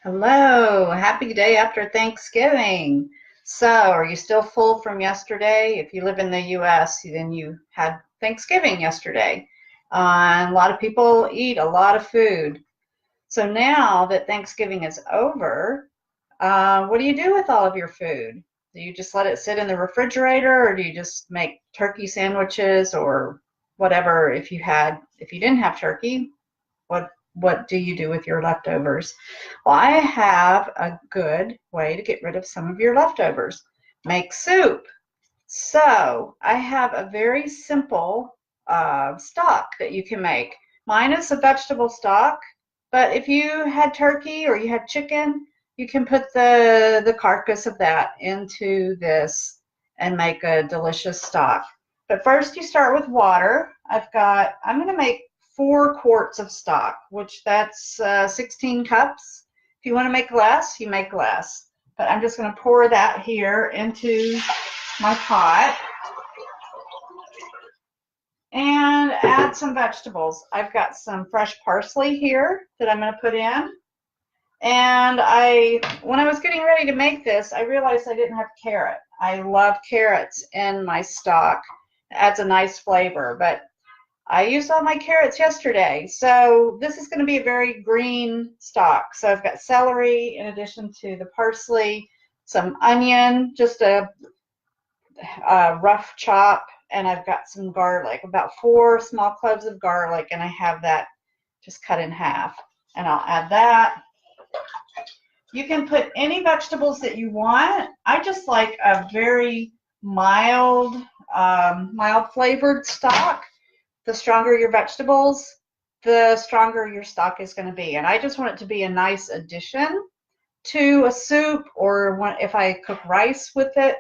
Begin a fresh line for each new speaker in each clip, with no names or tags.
Hello, happy day after Thanksgiving. So, are you still full from yesterday? If you live in the US, then you had Thanksgiving yesterday. And a lot of people eat a lot of food. So now that Thanksgiving is over, what do you do with all of your food? Do you just let it sit in the refrigerator, or do you just make turkey sandwiches or whatever if you didn't have turkey? What do you do with your leftovers? Well, I have a good way to get rid of some of your leftovers. Make soup. So I have a very simple stock that you can make. Mine is a vegetable stock, but if you had turkey or you had chicken, you can put the carcass of that into this and make a delicious stock. But first you start with water. I'm going to make 4 quarts of stock, which that's 16 cups. If you want to make less, you make less. But I'm just going to pour that here into my pot and add some vegetables. I've got some fresh parsley here that I'm going to put in. And when I was getting ready to make this, I realized I didn't have carrot. I love carrots in my stock. It adds a nice flavor, but I used all my carrots yesterday. So this is going to be a very green stock. So I've got celery in addition to the parsley, some onion, just a rough chop, and I've got some garlic, about 4 small cloves of garlic, and I have that just cut in half. And I'll add that. You can put any vegetables that you want. I just like a very mild, mild flavored stock. The stronger your vegetables, the stronger your stock is going to be. And I just want it to be a nice addition to a soup, or if I cook rice with it,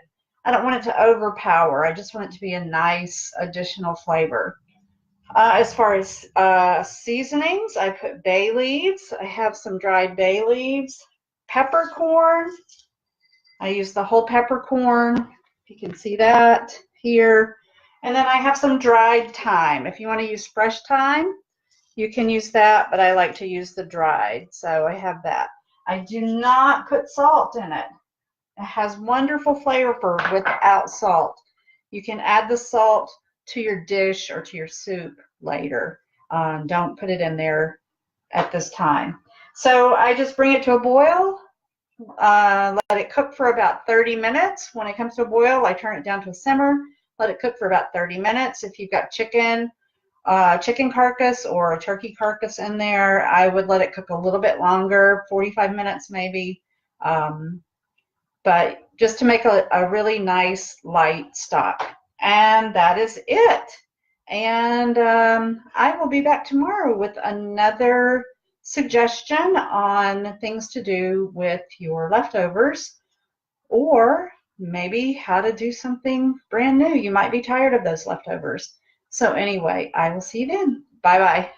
I don't want it to overpower. I just want it to be a nice additional flavor. As far as seasonings, I put bay leaves. I have some dried bay leaves, peppercorn. I use the whole peppercorn. If you can see that here. And then I have some dried thyme. If you want to use fresh thyme, you can use that, but I like to use the dried. So I have that. I do not put salt in it. It has wonderful flavor without salt. You can add the salt to your dish or to your soup later. Don't put it in there at this time. So I just bring it to a boil, let it cook for about 30 minutes. When it comes to a boil, I turn it down to a simmer, let it cook for about 30 minutes. If you've got chicken carcass or a turkey carcass in there, I would let it cook a little bit longer, 45 minutes maybe. But just to make a really nice light stock. And that is it. And I will be back tomorrow with another suggestion on things to do with your leftovers, or maybe how to do something brand new. You might be tired of those leftovers. So anyway, I will see you then. Bye-bye.